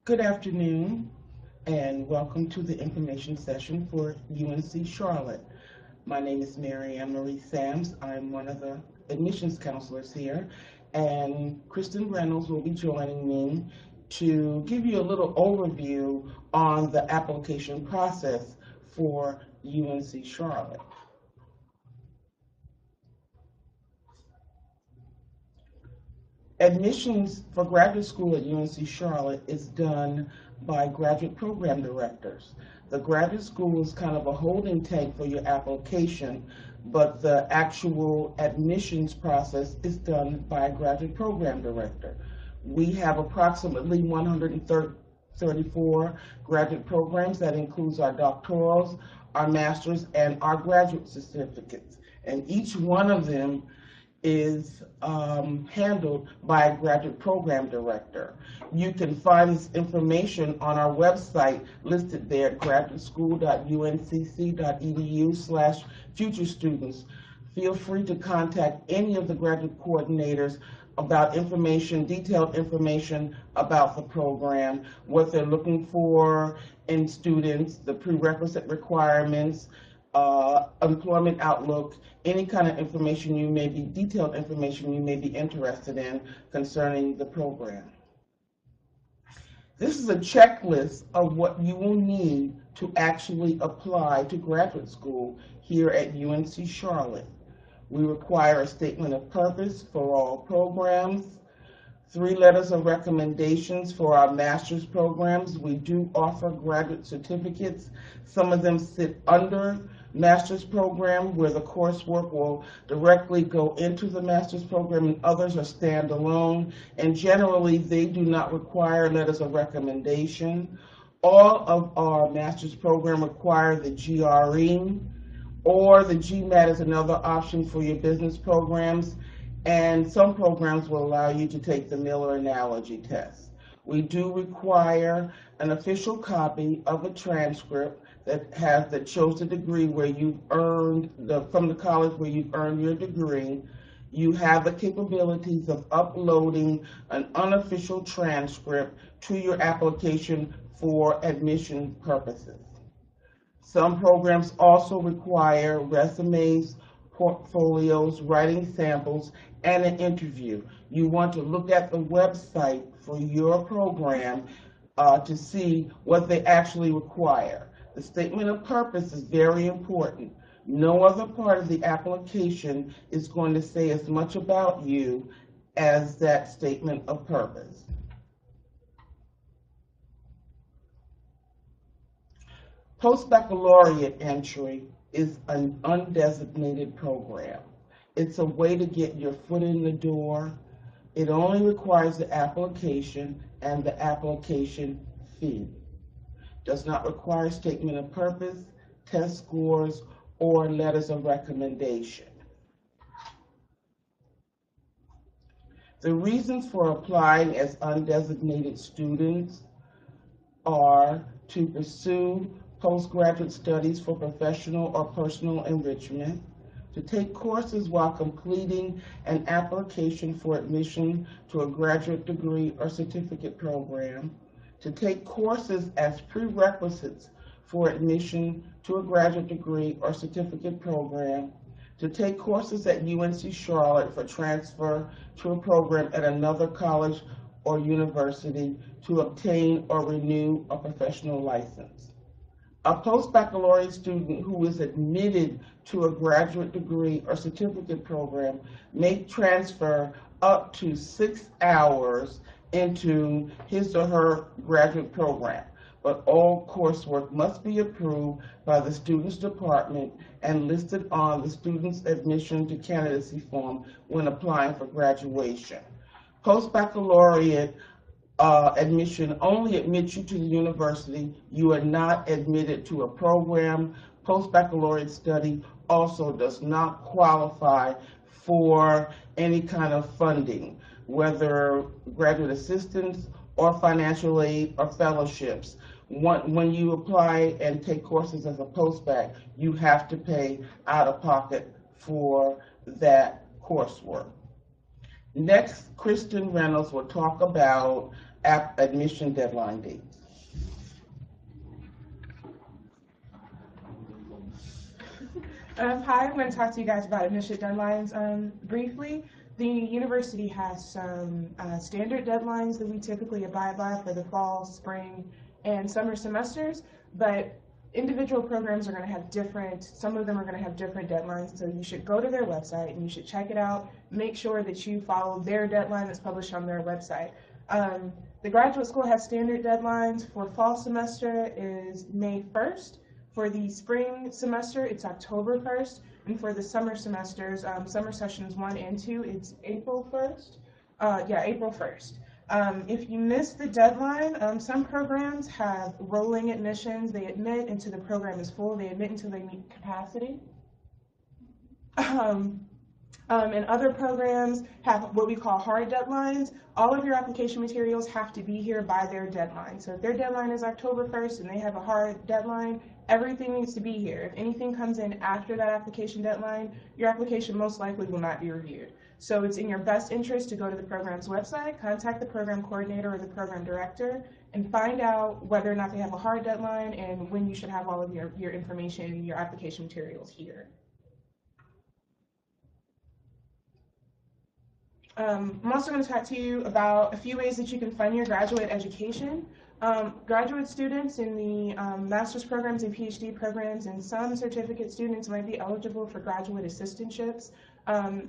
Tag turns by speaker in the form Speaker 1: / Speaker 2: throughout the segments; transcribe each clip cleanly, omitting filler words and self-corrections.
Speaker 1: Good afternoon, and welcome to the information session for UNC Charlotte. My name is Mary Ann Marie Sams. I'm one of the admissions counselors here, and Kristen Reynolds will be joining me to give you a little overview on the application process for UNC Charlotte. Admissions for graduate school at UNC Charlotte is done by graduate program directors. The graduate school is kind of a holding tank for your application, but the actual admissions process is done by a graduate program director. We have approximately 134 graduate programs. That includes our doctorals, our master's, and our graduate certificates. And each one of them is handled by a graduate program director. You can find this information on our website listed there at graduateschool.uncc.edu/future students. Feel free to contact any of the graduate coordinators about information, detailed information about the program, what they're looking for in students, the prerequisite requirements, employment outlook, any kind of information detailed information you may be interested in concerning the program. This is a checklist of what you will need to actually apply to graduate school here at UNC Charlotte. We require a statement of purpose for all programs, 3 letters of recommendations for our master's programs. We do offer graduate certificates. Some of them sit under master's program where the coursework will directly go into the master's program, and others are standalone, and generally they do not require letters of recommendation. All of our master's program require the GRE, or the GMAT is another option for your business programs, and some programs will allow you to take the Miller Analogy Test. We do require an official copy of a transcript that shows the degree where you've earned from the college where you've earned your degree. You have the capabilities of uploading an unofficial transcript to your application for admission purposes. Some programs also require resumes, portfolios, writing samples, and an interview. You want to look at the website for your program to see what they actually require. The statement of purpose is very important. No other part of the application is going to say as much about you as that statement of purpose. Post-baccalaureate entry is an undesignated program. It's a way to get your foot in the door. It only requires the application and the application fee. Does not require statement of purpose, test scores, or letters of recommendation. The reasons for applying as undesignated students are to pursue postgraduate studies for professional or personal enrichment, to take courses while completing an application for admission to a graduate degree or certificate program, to take courses as prerequisites for admission to a graduate degree or certificate program, to take courses at UNC Charlotte for transfer to a program at another college or university, to obtain or renew a professional license. A post-baccalaureate student who is admitted to a graduate degree or certificate program may transfer up to 6 hours into his or her graduate program, but all coursework must be approved by the student's department and listed on the student's admission to candidacy form when applying for graduation. Post-baccalaureate admission only admits you to the university. You are not admitted to a program. Post-baccalaureate study also does not qualify for any kind of funding, whether graduate assistance or financial aid or fellowships. When you apply and take courses as a post-bac, you have to pay out of pocket for that coursework. Next, Kristen Reynolds will talk about admission deadline dates.
Speaker 2: Hi, I'm going to talk to you guys about admission deadlines briefly. The university has some standard deadlines that we typically abide by for the fall, spring, and summer semesters, but individual programs are going to have some of them are going to have different deadlines, so you should go to their website and you should check it out. Make sure that you follow their deadline that's published on their website. The graduate school has standard deadlines. For fall semester is May 1st. For the spring semester, it's October 1st, and for the summer semesters, summer sessions 1 and 2, it's April 1st. April 1st. If you miss the deadline, some programs have rolling admissions. They admit until the program is full. They admit until they meet capacity. And other programs have what we call hard deadlines. All of your application materials have to be here by their deadline. So if their deadline is October 1st and they have a hard deadline, everything needs to be here. If anything comes in after that application deadline, your application most likely will not be reviewed. So it's in your best interest to go to the program's website, contact the program coordinator or the program director, and find out whether or not they have a hard deadline and when you should have all of your information, your application materials here. I'm also going to talk to you about a few ways that you can fund your graduate education. Graduate students in the master's programs and PhD programs and some certificate students might be eligible for graduate assistantships.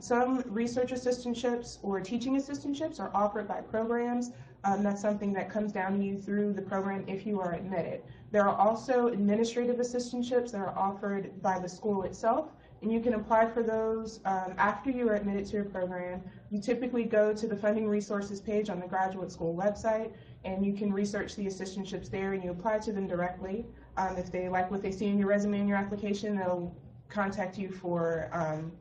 Speaker 2: Some research assistantships or teaching assistantships are offered by programs. That's something that comes down to you through the program if you are admitted. There are also administrative assistantships that are offered by the school itself, and you can apply for those after you are admitted to your program. You typically go to the funding resources page on the graduate school website, and you can research the assistantships there and you apply to them directly. If they like what they see in your resume and your application, they'll contact you for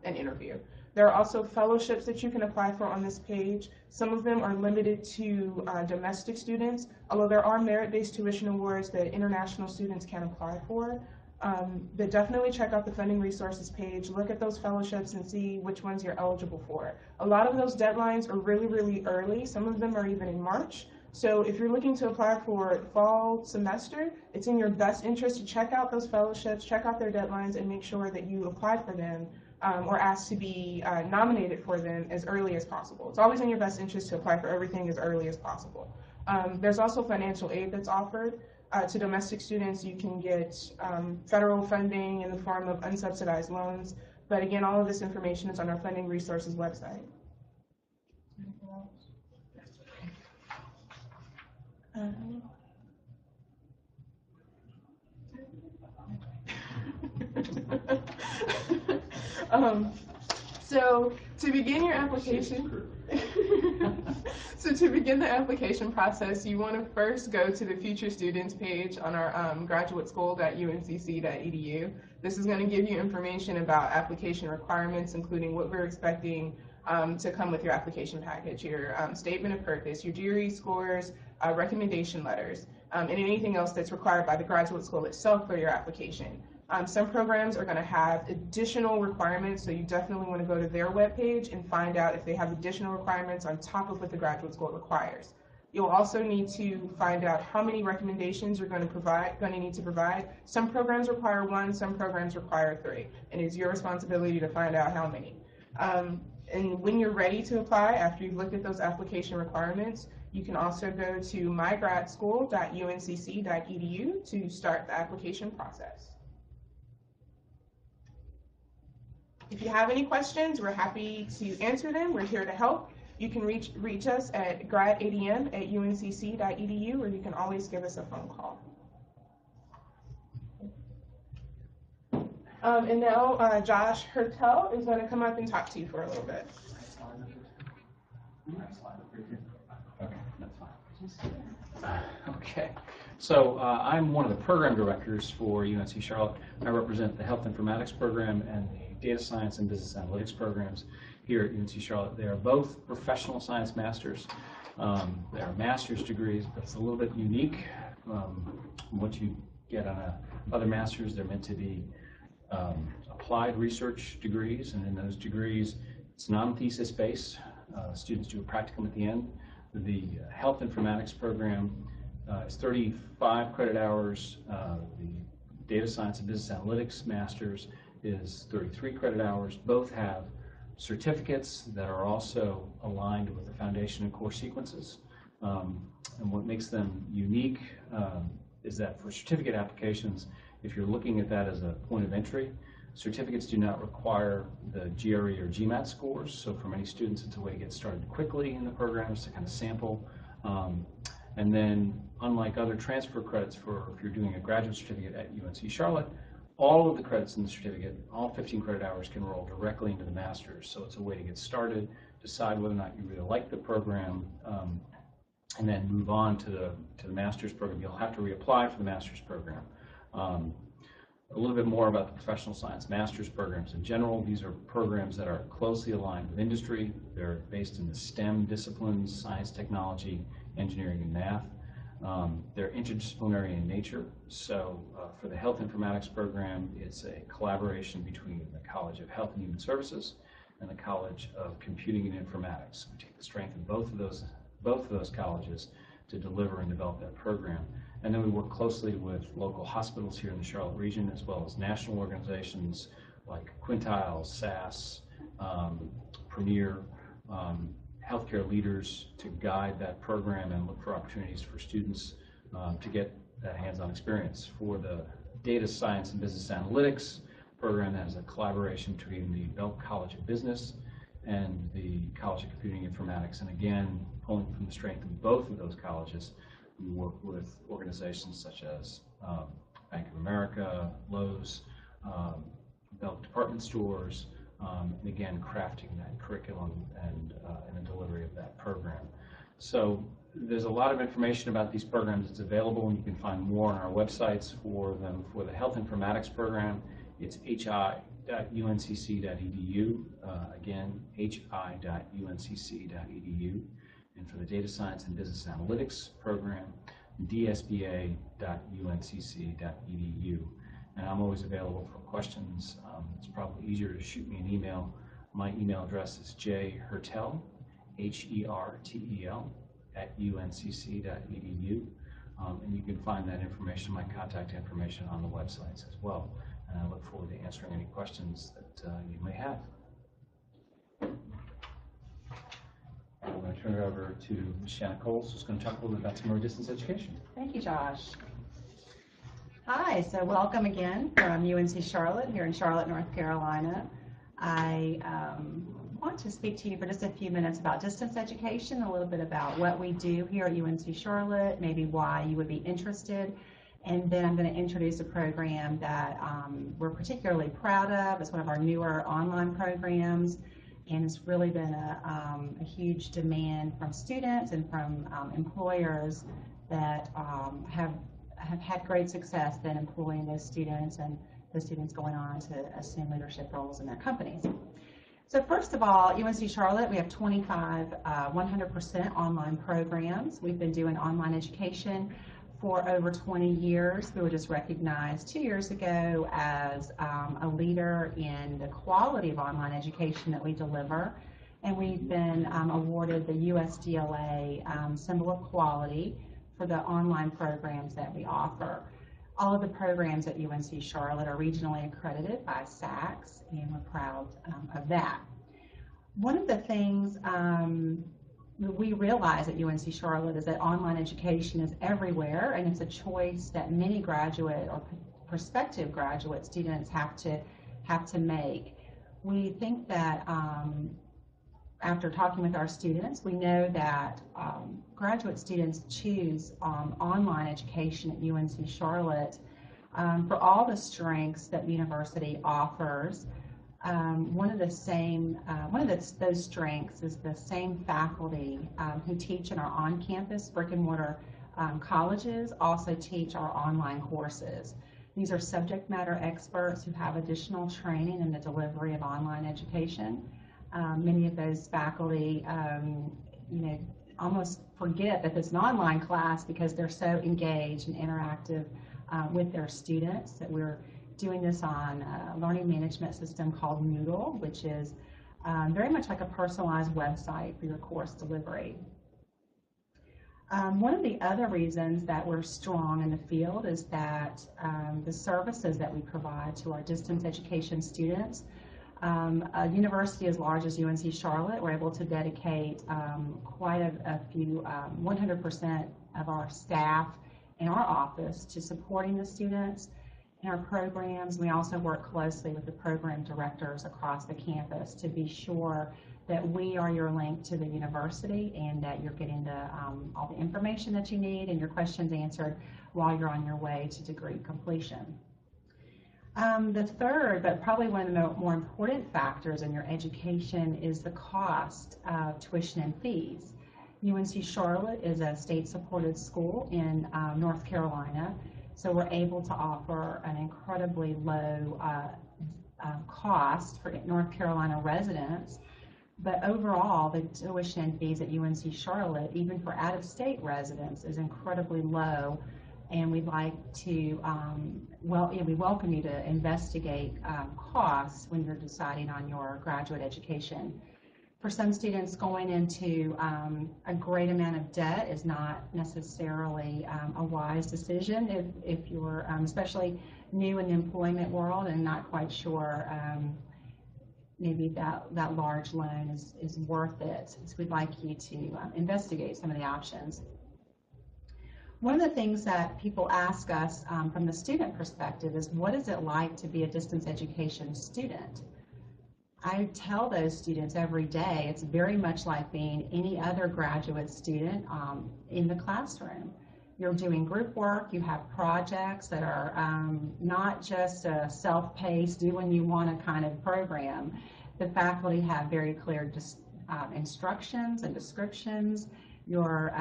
Speaker 2: an interview. There are also fellowships that you can apply for on this page. Some of them are limited to domestic students, although there are merit-based tuition awards that international students can apply for. But definitely check out the funding resources page, look at those fellowships and see which ones you're eligible for. A lot of those deadlines are really, really early. Some of them are even in March. So if you're looking to apply for fall semester, it's in your best interest to check out those fellowships, check out their deadlines, and make sure that you apply for them or ask to be nominated for them as early as possible. It's always in your best interest to apply for everything as early as possible. There's also financial aid that's offered. To domestic students, you can get federal funding in the form of unsubsidized loans. But again, all of this information is on our funding resources website. So to begin your application, so to begin the application process, you want to first go to the Future Students page on our graduateschool.uncc.edu. This is going to give you information about application requirements, including what we're expecting to come with your application package, your statement of purpose, your GRE scores, recommendation letters, and anything else that's required by the graduate school itself for your application. Some programs are going to have additional requirements, so you definitely want to go to their webpage and find out if they have additional requirements on top of what the graduate school requires. You'll also need to find out how many recommendations you're going to need to provide. Some programs require 1, some programs require 3, and it's your responsibility to find out how many. And when you're ready to apply, after you've looked at those application requirements, you can also go to mygradschool.uncc.edu to start the application process. If you have any questions, we're happy to answer them. We're here to help. You can reach us at gradadm@uncc.edu, or you can always give us a phone call. And now Josh Hertel is going to come up and talk to you for a little bit.
Speaker 3: Okay, so I'm one of the program directors for UNC Charlotte. I represent the Health Informatics program and the Data Science and Business Analytics programs here at UNC Charlotte. They are both professional science masters. They are master's degrees, but it's a little bit unique from what you get on other masters. They're meant to be applied research degrees, and in those degrees, it's non-thesis based. Students do a practicum at the end. The health informatics program is 35 credit hours. The data science and business analytics master's is 33 credit hours. Both have certificates that are also aligned with the foundation and core sequences. And what makes them unique is that for certificate applications, if you're looking at that as a point of entry, certificates do not require the GRE or GMAT scores. So for many students, it's a way to get started quickly in the programs to kind of sample. And then, unlike other transfer credits for if you're doing a graduate certificate at UNC Charlotte, all of the credits in the certificate, all 15 credit hours, can roll directly into the master's. So it's a way to get started, decide whether or not you really like the program, and then move on to the master's program. You'll have to reapply for the master's program. A little bit more about the professional science master's programs in general. These are programs that are closely aligned with industry. They're based in the STEM disciplines, science, technology, engineering, and math. They're interdisciplinary in nature. So for the health informatics program, it's a collaboration between the College of Health and Human Services and the College of Computing and Informatics. We take the strength of both of those colleges to deliver and develop that program. And then we work closely with local hospitals here in the Charlotte region, as well as national organizations like Quintiles, SAS, Premier, healthcare leaders to guide that program and look for opportunities for students to get that hands-on experience. For the data science and business analytics program, that is a collaboration between the Belk College of Business and the College of Computing and Informatics. And again, pulling from the strength of both of those colleges, we work with organizations such as Bank of America, Lowe's, Belk department stores, and again, crafting that curriculum and the delivery of that program. So there's a lot of information about these programs that's available, and you can find more on our websites for them. For the health informatics program, it's hi.uncc.edu, again, hi.uncc.edu. And for the data science and business analytics program, dsba.uncc.edu. And I'm always available for questions. It's probably easier to shoot me an email. My email address is jhertel, Hertel, @uncc.edu. And you can find that information, my contact information, on the websites as well. And I look forward to answering any questions that you may have. I'm going to turn it over to Ms. Shanna Coles, who's going to talk a little bit about some more distance education.
Speaker 4: Thank you, Josh. Hi, so welcome again from UNC Charlotte here in Charlotte, North Carolina. I want to speak to you for just a few minutes about distance education, a little bit about what we do here at UNC Charlotte, maybe why you would be interested, and then I'm going to introduce a program that we're particularly proud of. It's one of our newer online programs, and it's really been a huge demand from students and from employers that have had great success then employing those students and those students going on to assume leadership roles in their companies. So first of all, UNC Charlotte, we have 25 100% online programs. We've been doing online education for over 20 years. We were just recognized 2 years ago as a leader in the quality of online education that we deliver. And we've been awarded the USDLA Symbol of Quality for the online programs that we offer. All of the programs at UNC Charlotte are regionally accredited by SACS, and we're proud of that. One of the things we realize at UNC Charlotte is that online education is everywhere, and it's a choice that many graduate or prospective graduate students have to make. We think that after talking with our students, we know that graduate students choose online education at UNC Charlotte for all the strengths that the university offers. One of those strengths is the same faculty who teach in our on-campus brick-and-mortar colleges also teach our online courses. These are subject matter experts who have additional training in the delivery of online education. Many of those faculty, almost forget that it's an online class because they're so engaged and interactive with their students. That we're doing this on a learning management system called Moodle, which is very much like a personalized website for your course delivery. One of the other reasons that we're strong in the field is that the services that we provide to our distance education students. A university as large as UNC Charlotte, we're able to dedicate quite a few, 100% of our staff in our office to supporting the students in our programs. We also work closely with the program directors across the campus to be sure that we are your link to the university and that you're getting all the information that you need and your questions answered while you're on your way to degree completion. The third, but probably one of the more important factors in your education is the cost of tuition and fees. UNC Charlotte is a state-supported school in North Carolina, so we're able to offer an incredibly low cost for North Carolina residents. But overall, the tuition and fees at UNC Charlotte, even for out-of-state residents, is incredibly low. And we'd like to, we welcome you to investigate costs when you're deciding on your graduate education. For some students, going into a great amount of debt is not necessarily a wise decision if you're especially new in the employment world and not quite sure maybe that large loan is worth it. So we'd like you to investigate some of the options. One of the things that people ask us from the student perspective is, what is it like to be a distance education student? I tell those students every day it's very much like being any other graduate student in the classroom. You're doing group work, you have projects that are not just a self-paced, do when you want to kind of program. The faculty have very clear instructions and descriptions. You're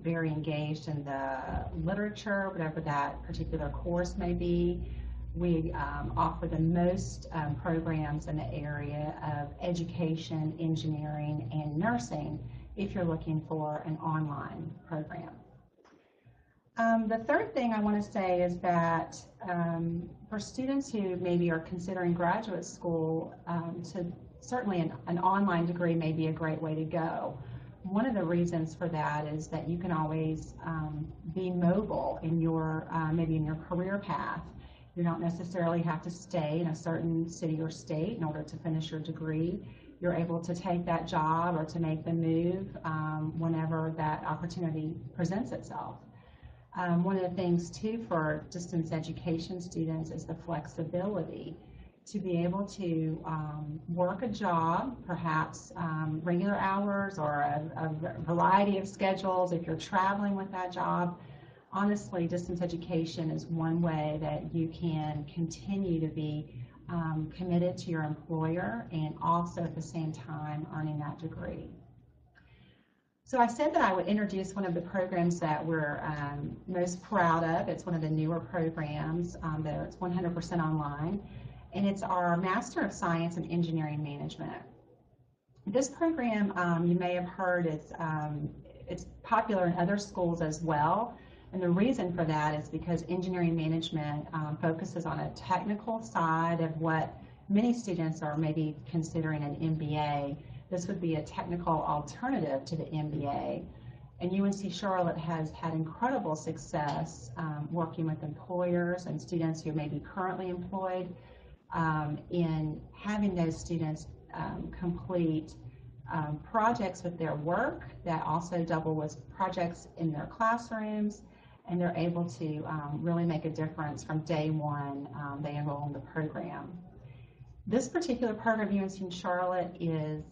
Speaker 4: very engaged in the literature, whatever that particular course may be. We offer the most programs in the area of education, engineering, and nursing if you're looking for an online program. The third thing I want to say is that for students who maybe are considering graduate school, certainly an online degree may be a great way to go. One of the reasons for that is that you can always be mobile in your maybe in your career path. You don't necessarily have to stay in a certain city or state in order to finish your degree. You're able to take that job or to make the move whenever that opportunity presents itself. One of the things too for distance education students is the flexibility to be able to work a job, perhaps regular hours or a variety of schedules if you're traveling with that job. Honestly, distance education is one way that you can continue to be committed to your employer and also at the same time earning that degree. So I said that I would introduce one of the programs that we're most proud of. It's one of the newer programs that it's 100% online, and it's our Master of Science in Engineering Management. This program, you may have heard, it's popular in other schools as well. And the reason for that is because engineering management focuses on a technical side of what many students are maybe considering an MBA. This would be a technical alternative to the MBA. And UNC Charlotte has had incredible success working with employers and students who may be currently employed in having those students complete projects with their work that also double as projects in their classrooms, and they're able to really make a difference from day one they enroll in the program. This particular program, UNC Charlotte, is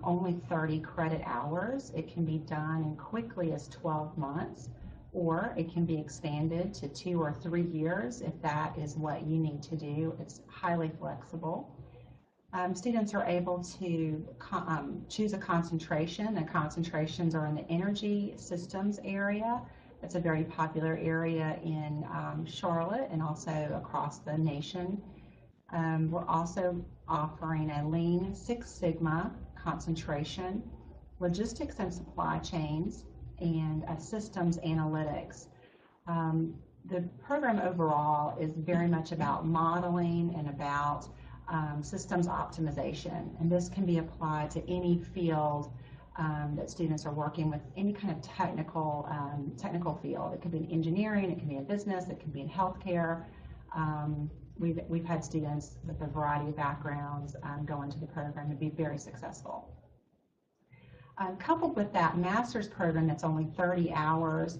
Speaker 4: only 30 credit hours. It can be done in quickly as 12 months, or it can be expanded to 2 or 3 years if that is what you need to do. It's highly flexible. Students are able to choose a concentration. The concentrations are in the energy systems area. It's a very popular area in Charlotte and also across the nation. We're also offering a Lean Six Sigma concentration, logistics and supply chains, and systems analytics. The program overall is very much about modeling and about systems optimization, and this can be applied to any field that students are working with, any kind of technical field. It could be in engineering, it can be in business, it can be in healthcare. We've had students with a variety of backgrounds go into the program and be very successful. Coupled with that master's program that's only 30 hours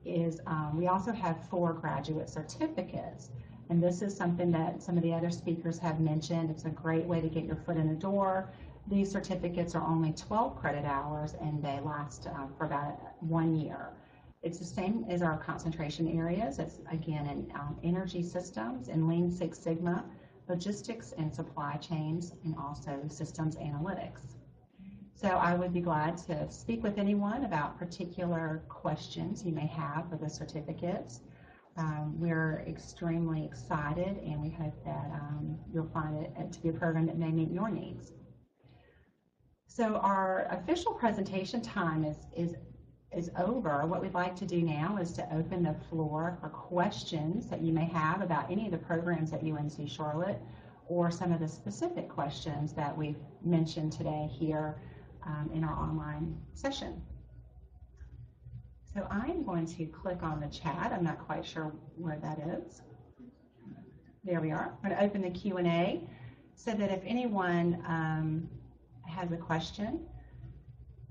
Speaker 4: is we also have 4 graduate certificates. And this is something that some of the other speakers have mentioned. It's a great way to get your foot in the door. These certificates are only 12 credit hours and they last for about 1 year. It's the same as our concentration areas. It's again in energy systems and Lean Six Sigma, logistics and supply chains, and also systems analytics. So I would be glad to speak with anyone about particular questions you may have for the certificates. We're extremely excited, and we hope that you'll find it to be a program that may meet your needs. So our official presentation time is over. What we'd like to do now is to open the floor for questions that you may have about any of the programs at UNC Charlotte, or some of the specific questions that we've mentioned today here in our online session. So I'm going to click on the chat. I'm not quite sure where that is. There we are. I'm going to open the Q&A so that if anyone has a question.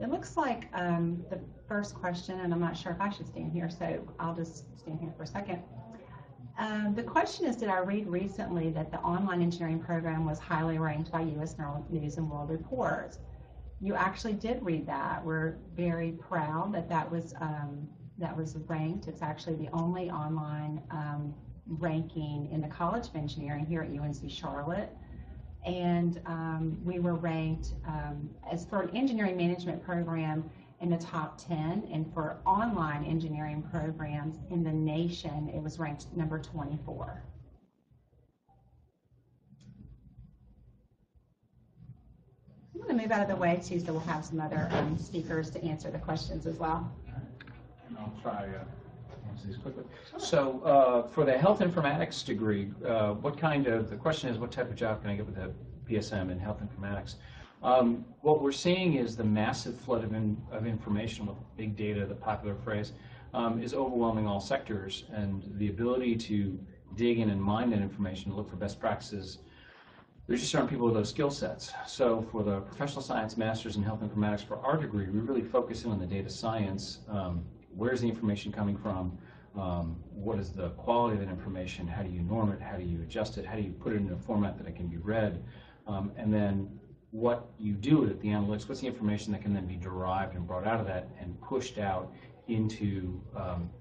Speaker 4: It looks like the first question, and I'm not sure if I should stand here, so I'll just stand here for a second. The question is, did I read recently that the online engineering program was highly ranked by U.S. News and World Report? You actually did read that. We're very proud that that was ranked. It's actually the only online ranking in the College of Engineering here at UNC Charlotte. And we were ranked as for an engineering management program in the top 10, and for online engineering programs in the nation, it was ranked number 24. I'm going to move out of the way too, so we'll have some other speakers to answer the questions as well.
Speaker 3: I'll try answer these quickly. So for the health informatics degree, the question is, what type of job can I get with a PSM in health informatics? What we're seeing is the massive flood of information with big data, the popular phrase, is overwhelming all sectors, and the ability to dig in and mine that information to look for best practices. There's just aren't people with those skill sets. So for the professional science masters in health informatics for our degree, we really focus in on the data science. Where's the information coming from? What is the quality of that information? How do you norm it? How do you adjust it? How do you put it in a format that it can be read? And then what you do with it, the analytics, what's the information that can then be derived and brought out of that and pushed out into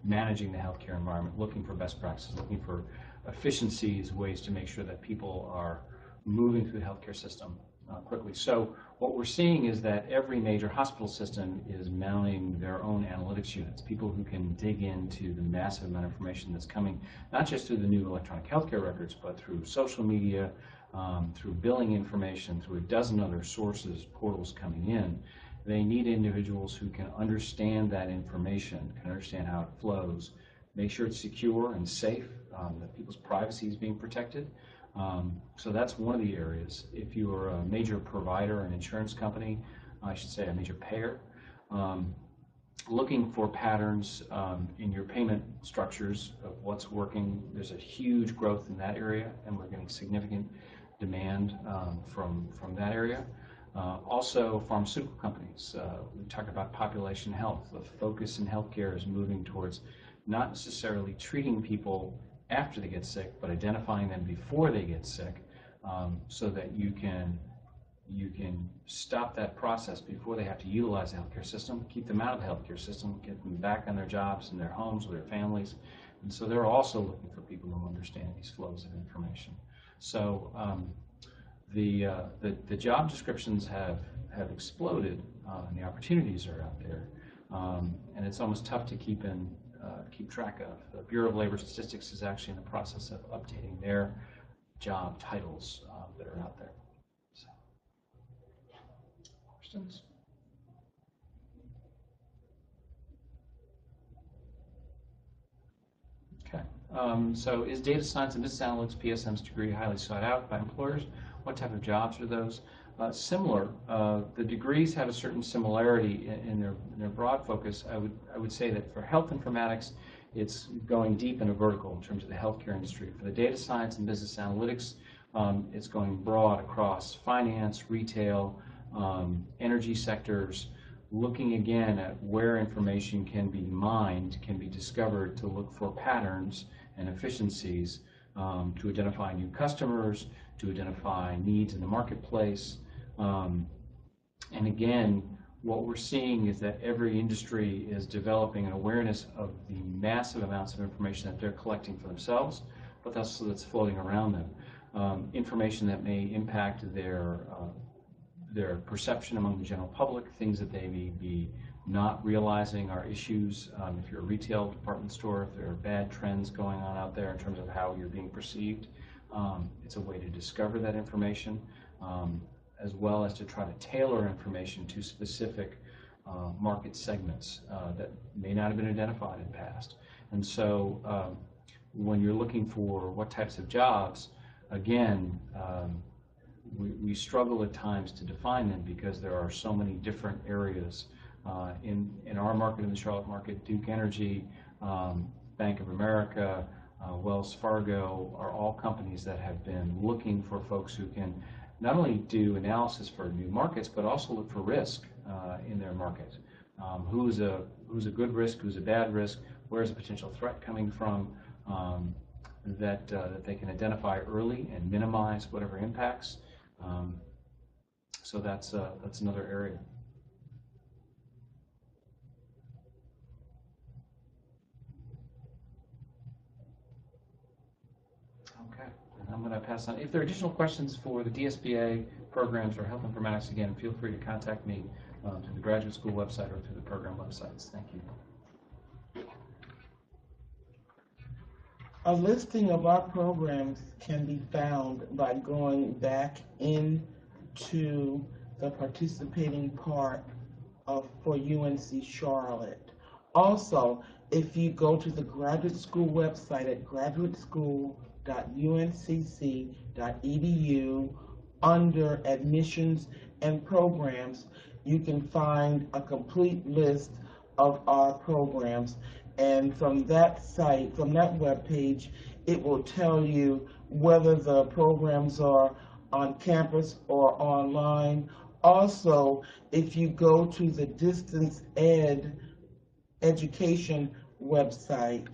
Speaker 3: managing the healthcare environment, looking for best practices, looking for efficiencies, ways to make sure that people are moving through the healthcare system quickly. So what we're seeing is that every major hospital system is mounting their own analytics units, people who can dig into the massive amount of information that's coming, not just through the new electronic healthcare records, but through social media, through billing information, through a dozen other sources, portals coming in. They need individuals who can understand that information, can understand how it flows, make sure it's secure and safe, that people's privacy is being protected. So that's one of the areas. If you are a major provider, an insurance company, I should say a major payer, looking for patterns in your payment structures of what's working, there's a huge growth in that area, and we're getting significant demand from that area. Also, pharmaceutical companies. We talk about population health. The focus in healthcare is moving towards not necessarily treating people after they get sick, but identifying them before they get sick, so that you can stop that process before they have to utilize the healthcare system, keep them out of the healthcare system, get them back on their jobs and their homes with their families. And so they're also looking for people who understand these flows of information. So the job descriptions have exploded, and the opportunities are out there, and it's almost tough to keep track of. The Bureau of Labor Statistics is actually in the process of updating their job titles that are out there. So, questions? Okay. So is data science and business analytics PSM's degree highly sought out by employers? What type of jobs are those? Similar. The degrees have a certain similarity in their broad focus. I would say that for health informatics, it's going deep into vertical in terms of the healthcare industry. For the data science and business analytics, it's going broad across finance, retail, energy sectors, looking again at where information can be mined, can be discovered to look for patterns and efficiencies, to identify new customers, to identify needs in the marketplace. And again, what we're seeing is that every industry is developing an awareness of the massive amounts of information that they're collecting for themselves, but also that's floating around them. Information that may impact their perception among the general public, things that they may be not realizing are issues. If you're a retail department store, if there are bad trends going on out there in terms of how you're being perceived, it's a way to discover that information, as well as to try to tailor information to specific market segments that may not have been identified in the past. And so when you're looking for what types of jobs, again, we struggle at times to define them because there are so many different areas. In our market, in the Charlotte market, Duke Energy, Bank of America, Wells Fargo are all companies that have been looking for folks who can not only do analysis for new markets, but also look for risk in their market. Who's a good risk, who's a bad risk, where's a potential threat coming from, that they can identify early and minimize whatever impacts. So that's another area. Okay, and I'm going to pass on. If there are additional questions for the DSBA programs or health informatics, again, feel free to contact me through the graduate school website or through the program websites. Thank you.
Speaker 1: A listing of our programs can be found by going back into the participating part for UNC Charlotte. Also, if you go to the graduate school website at graduateschool.uncc.edu under admissions and programs, you can find a complete list of our programs. And from that site, from that web page, it will tell you whether the programs are on campus or online. Also, if you go to the Distance Ed education website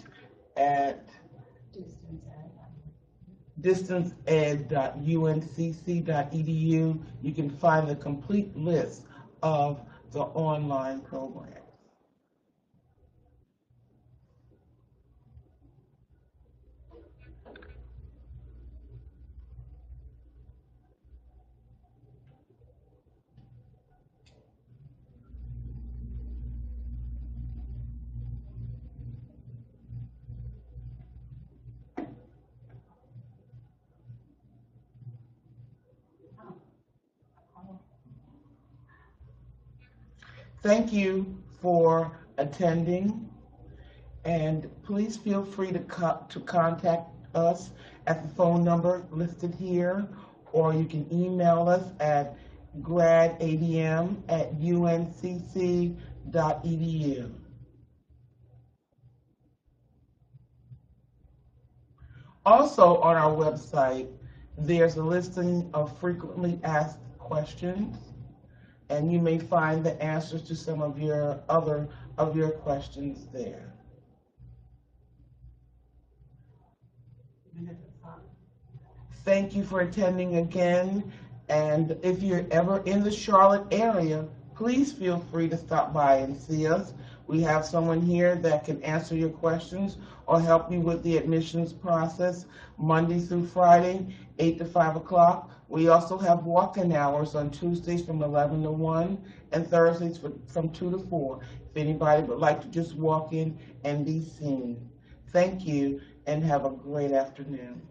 Speaker 1: at distanceed.uncc.edu, you can find the complete list of the online programs. Thank you for attending, and please feel free to contact us at the phone number listed here, or you can email us at gradadm@uncc.edu. Also on our website, there's a listing of frequently asked questions, and you may find the answers to some of your questions there. Thank you for attending again, and if you're ever in the Charlotte area, please feel free to stop by and see us. We have someone here that can answer your questions or help you with the admissions process Monday through Friday, 8 to 5 o'clock. We also have walk-in hours on Tuesdays from 11 to 1 and Thursdays from 2 to 4. If anybody would like to just walk in and be seen. Thank you and have a great afternoon.